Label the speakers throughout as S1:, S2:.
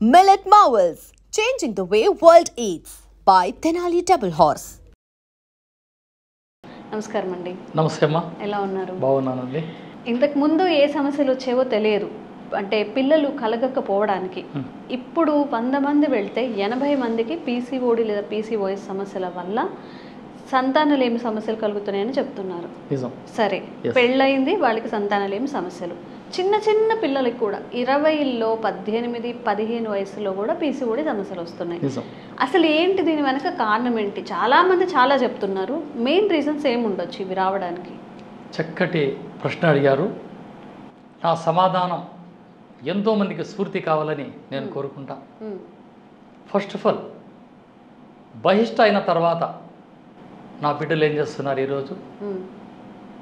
S1: Millet Marvels, changing the way world eats by Tenali Double Horse.
S2: నమస్కారం అండి.
S3: నమస్తే అమ్మా.
S2: ఎలా ఉన్నారు?
S3: బాగున్నానండి.
S2: ఇంతకు ముందు ఏ సమస్యలు వచ్చేవో తెలియదు, అంటే పిల్లలు కలగకపోవడానికి. ఇప్పుడు 100 మంది వెళ్తే 80 మందికి పీసీఓడి లేదా పీసీఓఎస్ సమస్యల వల్ల సంతానలేమి సమస్యలు కలుగుతున్నాయని చెప్తున్నారు.
S3: నిజం.
S2: సరే, పెళ్ళయింది, వాళ్ళకి సంతానలేమి సమస్యలు. చిన్న చిన్న పిల్లలకి కూడా 20లో 18, 15 వయసులో కూడా పీసీఓడి సమస్యలు వస్తున్నాయి. అసలు ఏంటి, దీని వెనక కారణం ఏంటి? చాలామంది చాలా చెప్తున్నారు. మెయిన్ రీజన్స్ ఏముండొచ్చు ఇవి రావడానికి?
S3: చక్కటి ప్రశ్న అడిగారు. నా సమాధానం ఎంతోమందికి స్ఫూర్తి కావాలని నేను కోరుకుంటా. ఫస్ట్ ఆఫ్ ఆల్, బహిష్ట అయిన తర్వాత నా బిడ్డలు ఏం చేస్తున్నారు? ఈరోజు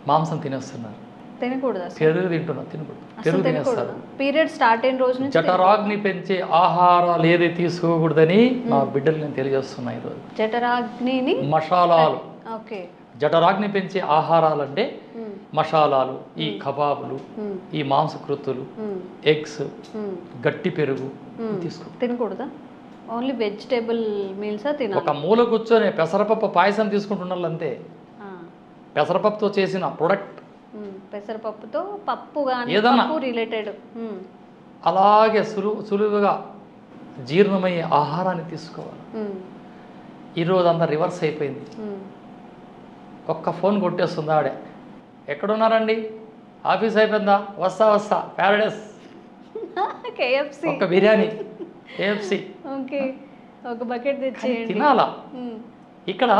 S3: మాంసం తినేస్తున్నారు.
S2: తినకూడదు,
S3: పెరుగు తింటున్నారు. తినకూడదు, పెరుగు తినేస్తారు.
S2: పీరియడ్ స్టార్ట్ అయిన రోజు నుంచి
S3: జఠరాగ్ని పెంచే ఆహారాలు ఏది తీసుకోకూడదని నా బిడ్డలు నేను తెలియజేస్తున్నా. ఈరోజు
S2: జఠరాగ్నిని
S3: మసాలాలు,
S2: ఓకే,
S3: జఠరాగ్ని పెంచే ఆహారాలు అంటే మసాలాలు, ఈ కబాబులు, ఈ మాంసకృత్తులు, ఎగ్స్, గట్టి పెరుగు
S2: తినకూడదా? ఓన్లీ వెజిటేబుల్ మీల్సా తినాలి?
S3: ఒక మూల కూర్చొని పెసరపప్పు పాయసం తీసుకుంటున్నారు అంతే. పెసరపప్పుతో చేసిన ప్రొడక్ట్,
S2: పెసరపప్పుతో పప్పు కానీ రిలేటెడ్
S3: అలాగే సులువుగా జీర్ణమయ్యే ఆహారాన్ని తీసుకోవాలి. ఈరోజు అంతా రివర్స్ అయిపోయింది. ఒక్క ఫోన్ కొట్టేస్తుంది ఆవిడే, ఎక్కడున్నారండి, ఆఫీస్ అయిపోయిందా, వస్తా ప్యారడైస్,
S2: కేఎఫ్సి,
S3: ఒక బిర్యానీ, కేఎఫ్సి,
S2: ఓకే, ఒక బకెట్ తెచ్చి
S3: తినాలా. ఇక్కడ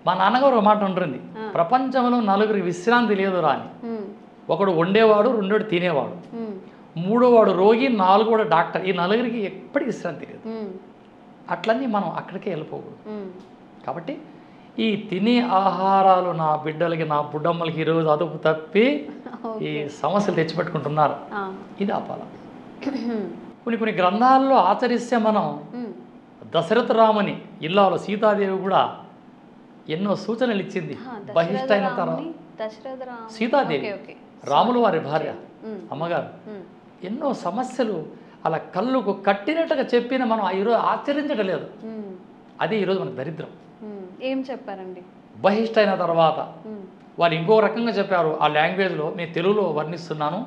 S3: మా నాన్నగారు ఒక మాట ఉంటుంది, ప్రపంచంలో నలుగురికి విశ్రాంతి లేదు రా అని. ఒకడు వండేవాడు, రెండోడు తినేవాడు, మూడోవాడు రోగి, నాలుగోవాడు డాక్టర్. ఈ నలుగురికి ఎప్పటికీ విశ్రాంతి లేదు. అట్లన్నీ మనం అక్కడికే వెళ్ళిపోకూడదు. కాబట్టి ఈ తినే ఆహారాలు నా బిడ్డలకి, నా బుడ్డమ్మలకి ఈరోజు అదుపు తప్పి ఈ సమస్యలు తెచ్చిపెట్టుకుంటున్నారు. ఇది ఆపాల. కొన్ని గ్రంథాల్లో ఆచరిస్తే మనం దశరథ రాముని ఇల్లాలో సీతాదేవి కూడా ఎన్నో సూచనలు ఇచ్చింది. బహిష్ట అయిన తర్వాత సీతాదేవి, రాముల వారి భార్య, అమ్మగారు, ఎన్నో సమస్యలు అలా కళ్ళుకు కట్టినట్టుగా చెప్పిన మనం ఈరోజు ఆచరించడం లేదు. అది ఈరోజు మన దరిద్రం.
S2: ఏం చెప్పారండి?
S3: బహిష్ట అయిన తర్వాత వాళ్ళు ఇంకో రకంగా చెప్పారు. ఆ లాంగ్వేజ్లో నేను తెలుగులో వర్ణిస్తున్నాను.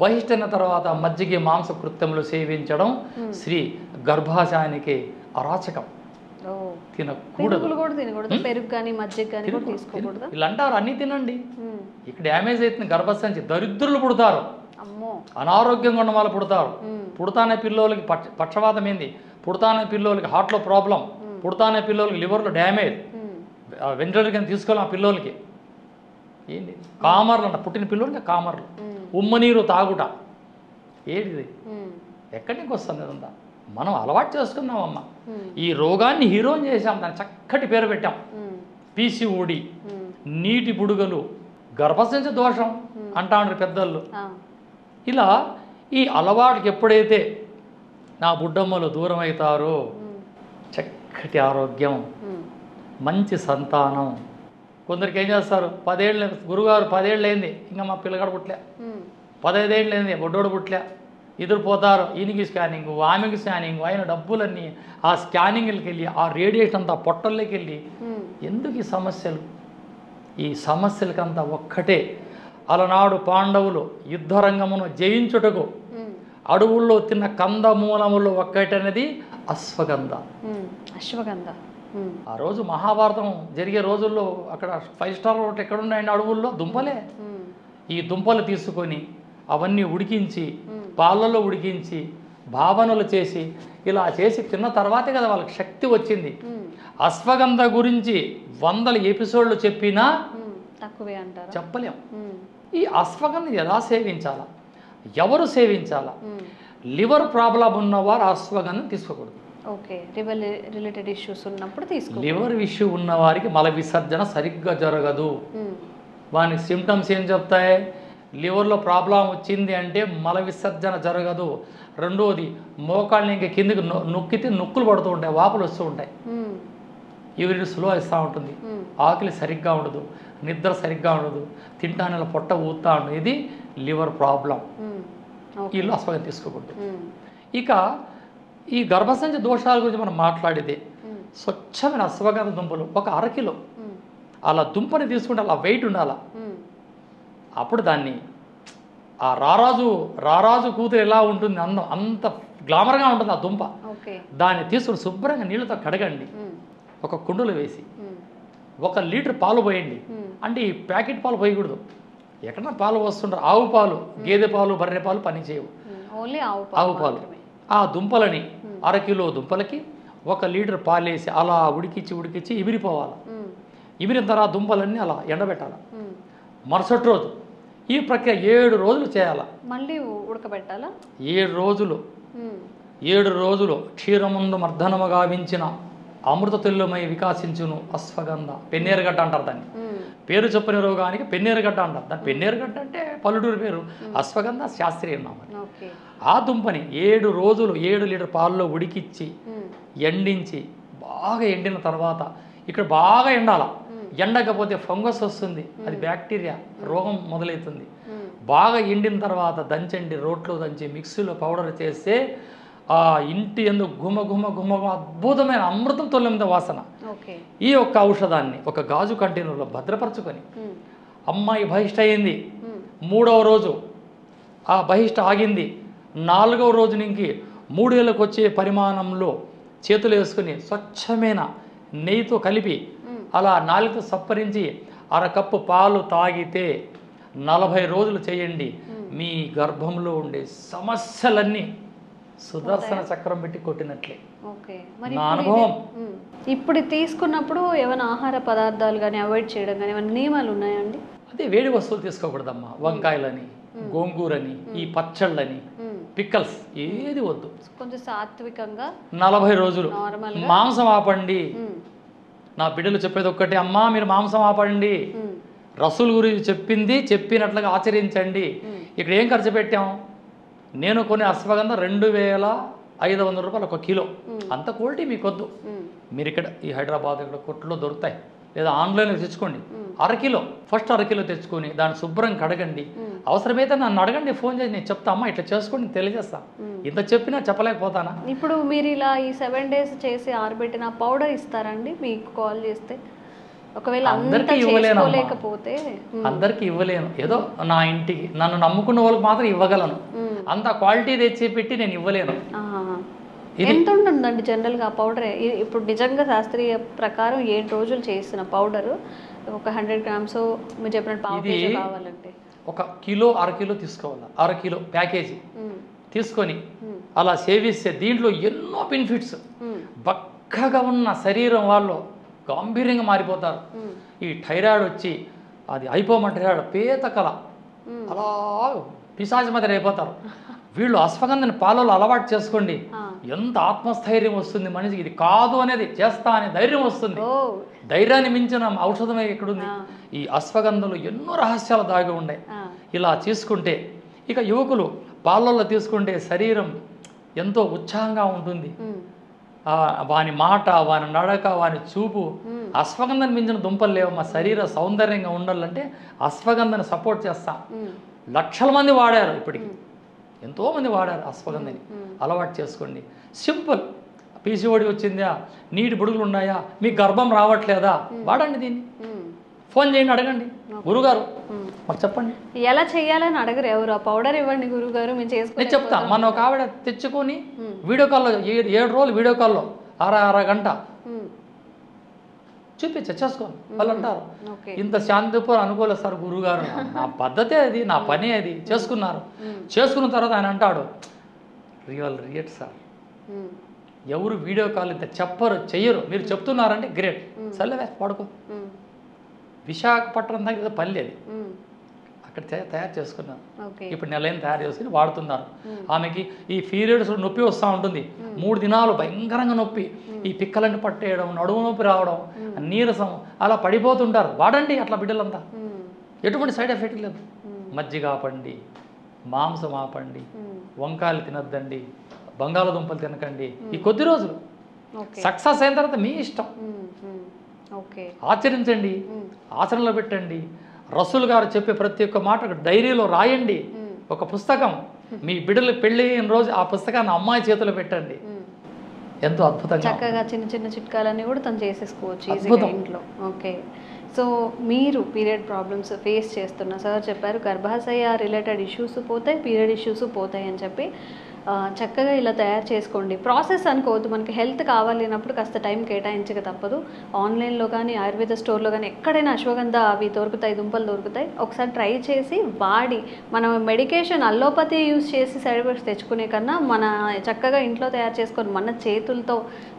S3: బహిష్ట అయిన తర్వాత మజ్జిగ మాంసకృత్యములు సేవించడం శ్రీ గర్భాశయానికి అరాచకం. తినకూడదు. వీళ్ళు అంటారు అన్నీ తినండి, ఇక్కడ డ్యామేజ్ అవుతుంది గర్భాశయం. దరిద్రులు పుడతారు, అనారోగ్యంగా ఉన్న వాళ్ళు పుడతారు. పుడతానే పిల్లోలకి పక్షవాతం ఏంది, పుడతానే పిల్లోలకి హార్ట్లో ప్రాబ్లం, పుడతానే పిల్లోలకి లివర్లో డ్యామేజ్, వెంట్రుకలు తీసుకోవాలి ఆ పిల్లోలకి. ఏంటి కామర్లు అంట, పుట్టిన పిల్లోలకి కామర్లు, ఉమ్మనీరు తాగుట. ఏంటిది, ఎక్కడి నుంచి వస్తుంది ఇదంతా? మనం అలవాటు చేసుకున్నామమ్మా. ఈ రోగాన్ని హీరోని చేసాం, దాన్ని చక్కటి పేరు పెట్టాం. పీసీఓడి, నీటి బుడుగలు, గర్భసంచ దోషం అంటారు పెద్దలు. ఇలా ఈ అలవాటుకి ఎప్పుడైతే నా బుడ్డమ్మలు దూరం అవుతారో చక్కటి ఆరోగ్యం, మంచి సంతానం. కొందరికి ఏం చేస్తారు, 10 ఏళ్ళు, గురుగారు 10 ఏళ్ళు అయింది ఇంకా మా పిల్లగాడు పుట్టలే, 15 ఏళ్ళు అయింది బొడ్డోడు పుట్టలే, ఇద్దరు పోతారు, ఈయనకి స్కానింగ్, ఆమెకి స్కానింగ్, ఆయన డబ్బులన్నీ ఆ స్కానింగ్లకి వెళ్ళి, ఆ రేడియేషన్ అంతా పొట్టల్లోకి వెళ్ళి. ఎందుకు ఈ సమస్యలు? ఈ సమస్యలకంతా ఒక్కటే, అలనాడు పాండవులు యుద్ధరంగమును జయించుటకు అడవుల్లో తిన్న కందమూలములు ఒక్కటనేది అశ్వగంధ. ఆ రోజు మహాభారతం జరిగే రోజుల్లో అక్కడ 5 స్టార్ హోటల్ ఎక్కడున్నాయండి? అడవుల్లో దుంపలే. ఈ దుంపలు తీసుకొని అవన్నీ ఉడికించి, పాలలో ఉడికించి, భావనలు చేసి, ఇలా చేసి తిన్న తర్వాతే కదా వాళ్ళకి శక్తి వచ్చింది. అశ్వగంధ గురించి 100 ఎపిసోడ్లు చెప్పినా
S2: తక్కువే అంటారు,
S3: చెప్పలేం. ఈ అశ్వగంధ ఎలా సేవించాలా, ఎవరు సేవించాలా? లివర్ ప్రాబ్లం ఉన్నవారు అశ్వగంధం తీసుకోకూడదు.
S2: రిలేటెడ్ ఇష్యూస్ ఉన్నప్పుడు తీసుకో.
S3: లివర్ ఇష్యూ ఉన్నవారికి మల విసర్జన సరిగ్గా జరగదు. వాని సిమ్టమ్స్ ఏం చెప్తాయి? లివర్లో ప్రాబ్లం వచ్చింది అంటే మల విసర్జన జరగదు. రెండోది, మోకాళ్ళని ఇంకా కిందకి నొక్కితే నొక్కులు పడుతూ ఉంటాయి, వాపులు వస్తూ ఉంటాయి, యూరిన్ స్లో ఇస్తూ ఉంటుంది, ఆకలి సరిగ్గా ఉండదు, నిద్ర సరిగ్గా ఉండదు, తింటానే పొట్ట ఊతా ఉండదు. ఇది లివర్ ప్రాబ్లం. వీళ్ళు అశ్వగంధ తీసుకోకూడదు. ఇక ఈ గర్భసంచి దోషాల గురించి మనం మాట్లాడితే స్వచ్ఛమైన అశ్వగంధ దుంపలు ఒక అరకిలో అలా దుంపని తీసుకుంటే అలా వెయిట్ ఉండాలా. అప్పుడు దాన్ని ఆ రారాజు కూతురు ఎలా ఉంటుంది అందం అంత గ్లామర్గా ఉంటుంది ఆ దుంప. దాన్ని తీసుకుని శుభ్రంగా నీళ్ళతో కడగండి, ఒక కుండలో వేసి 1 లీటర్ పాలు పోయండి. అంటే ఈ ప్యాకెట్ పాలు పోయకూడదు, ఎక్కడన్నా పాలు వస్తుంటారు, ఆవు పాలు, గేదె పాలు, బర్రె పాలు పని చేయవు, ఆవు పాలు. ఆ దుంపలని అరకిలో దుంపలకి 1 లీటర్ పాలు వేసి అలా ఉడికిచ్చి ఇమిరిపోవాలి. ఇమిరిన తర్వాత దుంపలన్నీ అలా ఎండబెట్టాలి. మరుసటి రోజు ఈ ప్రక్రియ 7 రోజులు చేయాలి.
S2: మళ్ళీ ఉడకబెట్టాలా?
S3: 7 రోజులు క్షీరముందు మర్దనము గావించిన అమృత తెల్లుమై వికాసించును అశ్వగంధ. పెన్నేరుగడ్డ అంటారు దాన్ని, పేరు చెప్పని రోగానికి పెన్నేరుగడ్డ అంటారు దాన్ని. పెన్నేరుగడ్డ అంటే పల్లెటూరు పేరు, అశ్వగంధ శాస్త్రీయ నామం. ఆ దుంపని 7 రోజులు 7 లీటర్ పాలలో ఉడికిచ్చి ఎండించి బాగా ఎండిన తర్వాత ఇక్కడ బాగా ఎండాల. ఎండకపోతే ఫంగస్ వస్తుంది, అది బ్యాక్టీరియా, రోగం మొదలవుతుంది. బాగా ఎండిన తర్వాత దంచండి, రోట్లో దంచి మిక్సీలో పౌడర్ చేస్తే ఆ ఇంటి ఎందుకు గుమ అద్భుతమైన అమృతం తొలెంద వాసన. ఈ యొక్క ఔషధాన్ని ఒక గాజు కంటైనర్లో భద్రపరచుకొని అమ్మాయి బహిష్ట అయింది, 3వ రోజు ఆ బహిష్ట ఆగింది, 4వ రోజు నుంచి 3 ఏళ్ళకు వచ్చే పరిమాణంలో చేతులు వేసుకుని స్వచ్ఛమైన నెయ్యితో కలిపి అలా నాలుగుతో సప్పరించి 1/2 కప్పు పాలు తాగితే 40 రోజులు చేయండి. మీ గర్భంలో ఉండే సమస్యలన్నీ సుదర్శన చక్రం పెట్టి కొట్టినట్లే. నా అనుభవం.
S2: ఇప్పుడు తీసుకున్నప్పుడు ఏమైనా ఆహార పదార్థాలు కానీ అవాయిడ్ చేయడం కానీ ఏమైనా నియమాలు ఉన్నాయండి?
S3: అదే వేడి వస్తువులు తీసుకోకూడదమ్మా. వంకాయలని, గోంగూరని, ఈ పచ్చళ్ళని, పిక్కల్స్ ఏది వద్దు.
S2: కొంచెం సాత్వికంగా
S3: 40 రోజులు మాంసం ఆపండి. నా బిడ్డలు చెప్పేది ఒక్కటే, అమ్మా మీరు మాంసం ఆపండి, రసూల్ గురించి చెప్పింది చెప్పినట్లుగా ఆచరించండి. ఇక్కడ ఏం ఖర్చు పెట్టాం? నేను కొన్ని అశ్వగంధ 2500 రూపాయలు 1 కిలో. అంత క్వాలిటీ మీకు వద్దు. మీరు ఇక్కడ ఈ హైదరాబాద్ ఇక్కడ కొట్టులో దొరుకుతాయి, లేదా ఆన్లైన్లో తెచ్చుకోండి. 1/2 కిలో, ఫస్ట్ 1/2 కిలో తెచ్చుకొని దాన్ని శుభ్రం కడగండి. అవసరమైతే నన్ను అడగండి, ఫోన్ చేసి నేను చెప్తా, అమ్మా ఇట్లా చేసుకోండి తెలియజేస్తా. ఇంత చెప్పినా చెప్పలేకపోతానా?
S2: ఇప్పుడు మీరు ఇలా ఈ 7 డేస్ చేసి ఆరబెట్టిన పౌడర్ ఇస్తారండి మీకు కాల్ చేస్తే? ఒకవేళ
S3: అందరికీ ఇవ్వలేను, ఏదో నా ఇంటికి నన్ను నమ్ముకున్న వాళ్ళకి మాత్రం ఇవ్వగలను. అంత క్వాలిటీ తెచ్చి పెట్టి నేను ఇవ్వలేను.
S2: ఎంత ఉంటుందండి జనరల్గా ఆ పౌడర్? ఇప్పుడు నిజంగా శాస్త్రీయ ప్రకారం 7 రోజులు చేసిన పౌడరు ఒక 100 గ్రామ్స్ మీరు చెప్పినట్టు పావు కేజీ కావాలంటే
S3: 1 కిలో 1/2 కిలో తీసుకోవాలి. 1/2 కిలో ప్యాకేజీ తీసుకొని అలా సేవిస్తే దీంట్లో ఎన్నో బెనిఫిట్స్. బక్కగా ఉన్న శరీరం వాళ్ళు గాంభీర్యంగా మారిపోతారు. ఈ థైరాయిడ్ వచ్చి అది అయిపోమంటారు, పేతకల అలా పిశాచి మాదిరి అయిపోతారు. వీళ్ళు అశ్వగంధని పాలలో అలవాటు చేసుకోండి, ఎంత ఆత్మస్థైర్యం వస్తుంది మనిషికి. ఇది కాదు అనేది చేస్తా అనే ధైర్యం వస్తుంది. ధైర్యాన్ని మించిన ఔషధమే ఎక్కడుంది? ఈ అశ్వగంధంలో ఎన్నో రహస్యాలు దాగి ఉన్నాయి. ఇలా తీసుకుంటే ఇక యువకులు పాలల్లో తీసుకుంటే శరీరం ఎంతో ఉత్సాహంగా ఉంటుంది. వాని మాట, వాని నడక, వాని చూపు. అశ్వగంధని మించిన దుంపలు లేవు. మా శరీర సౌందర్యంగా ఉండాలంటే అశ్వగంధని సపోర్ట్ చేస్తా. లక్షల మంది వాడారు, ఇప్పటికి ఎంతోమంది వాడారు అశ్వగంధని. అలవాటు చేసుకోండి. సింపుల్. పీసీఓడి వచ్చిందా, నీటి బుడుగులు ఉన్నాయా, మీకు గర్భం రావట్లేదా, వాడండి దీన్ని. ఫోన్ చేయండి, అడగండి, గురుగారు మాకు చెప్పండి.
S2: ఎలా చేయాలని అడగరు ఎవరు. ఆ పౌడర్ ఇవ్వండి గురుగారు మేము చేసుకుని
S3: నేను చెప్తా. మన ఒక ఆవిడ తెచ్చుకొని వీడియో కాల్లో 7 రోజులు వీడియో కాల్లో అరగంట చూపించా చేసుకోండి. వాళ్ళు అంటారు ఇంత శాంతిపూర్ అనుకోలేదు సార్ గురుగారు, నా పద్ధతే అది, నా పని అది. చేసుకున్నారు. చేసుకున్న తర్వాత ఆయన అంటాడు, రియట్ సార్, ఎవరు వీడియో కాల్ ఇంత చెప్పరు, చెయ్యరు, మీరు చెప్తున్నారంటే గ్రేట్. సర్లేవే పడుకో. విశాఖపట్నం దగ్గర పల్లె అది, అక్కడ తయారు చేసుకున్నాను. ఇప్పుడు నెలైన తయారు చేసుకుని వాడుతున్నారు. ఆమెకి ఈ పీరియడ్స్ నొప్పి వస్తూ ఉంటుంది, 3 దినాలు భయంకరంగా నొప్పి, ఈ పిక్కలన్నీ పట్టేయడం, నడుము నొప్పి రావడం, నీరసం, అలా పడిపోతుంటారు. వాడండి అట్లా బిడ్డలంతా, ఎటువంటి సైడ్ ఎఫెక్ట్ లేదు. మజ్జిగ ఆపండి, మాంసం ఆపండి, వంకాయలు తినద్దండి, బంగాళదుంపలు తినకండి. ఈ కొద్ది రోజులు సక్సెస్ అయిన తర్వాత మీ ఇష్టం. ఆచరించండి, ఆచరణలో పెట్టండి. రసూల్ గారు చెప్పే ప్రతి ఒక్క మాట డైరీలో రాయండి. ఒక పుస్తకం, మీ బిడ్డలు పెళ్ళి అయిన రోజు ఆ పుస్తకాన్ని అమ్మాయి చేతిలో పెట్టండి. ఎంతో అద్భుతంగా
S2: చక్కగా చిన్న చిన్న చిట్కాలన్నీ కూడా తను చేసేసుకోవచ్చు ఈజీగా ఇంట్లో. ఓకే. సో మీరు పీరియడ్ ప్రాబ్లమ్స్ ఫేస్ చేస్తున్న సార్ చెప్పారు గర్భాశయ రిలేటెడ్ ఇష్యూస్ పోతాయి, పీరియడ్ ఇష్యూస్ పోతాయి అని చెప్పి చక్కగా ఇలా తయారు చేసుకోండి. ప్రాసెస్ అనుకోవద్దు, మనకి హెల్త్ కావాలన్నప్పుడు కాస్త టైం కేటాయించక తప్పదు. ఆన్లైన్లో కానీ ఆయుర్వేద స్టోర్లో కానీ ఎక్కడైనా అశ్వగంధ అవి దొరుకుతాయి, దుంపలు దొరుకుతాయి. ఒకసారి ట్రై చేసి వాడి మనం మెడికేషన్ అల్లోపతి యూస్ చేసి సైడ్ ఎఫెక్ట్స్ తెచ్చుకునే కన్నా మన చక్కగా ఇంట్లో తయారు చేసుకొని మన చేతులతో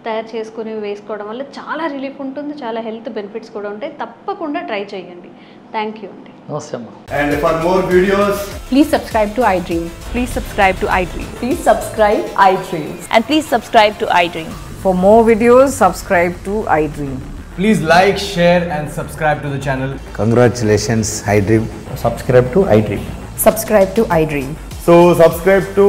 S2: తయారు చేసుకుని వేసుకోవడం వల్ల చాలా రిలీఫ్ ఉంటుంది, చాలా హెల్త్ బెనిఫిట్స్ కూడా ఉంటాయి. తప్పకుండా ట్రై చేయండి. థ్యాంక్ యూ అండి.
S3: నమస్తే అమ్మా.
S4: And for more videos,
S5: Please subscribe to iDream.
S6: Please subscribe to iDream.
S5: Please subscribe iDream.
S6: And please subscribe to iDream.
S5: For more videos, subscribe to iDream.
S4: please like, share and subscribe to the channel.
S7: Congratulations, iDream. Subscribe to iDream.
S5: Subscribe to iDream.
S4: So subscribe to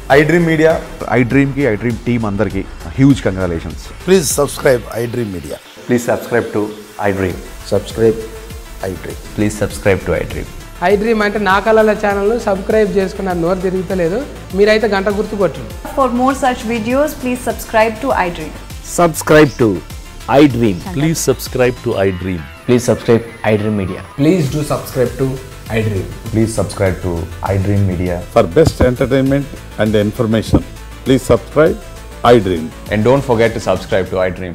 S4: iDream Media.
S8: iDream team andarki huge congratulations.
S7: Please subscribe iDream Media.
S8: Please subscribe to iDream.
S7: Subscribe iDream.
S8: Please subscribe to iDream.
S9: iDream అంటే నా కళల ఛానల్ను subscribe చేసుకున్న నోరు తిరుగుతలేదు, మీరైతే గంట గుర్తు కొట్టండి.
S5: For more such videos, please subscribe to iDream.
S7: Subscribe to iDream.
S10: Please subscribe to iDream.
S7: Please subscribe iDream Media.
S4: Please do subscribe to iDream.
S8: Please subscribe to iDream Media.
S10: For best entertainment and information, please subscribe iDream.
S8: And don't forget to subscribe to iDream.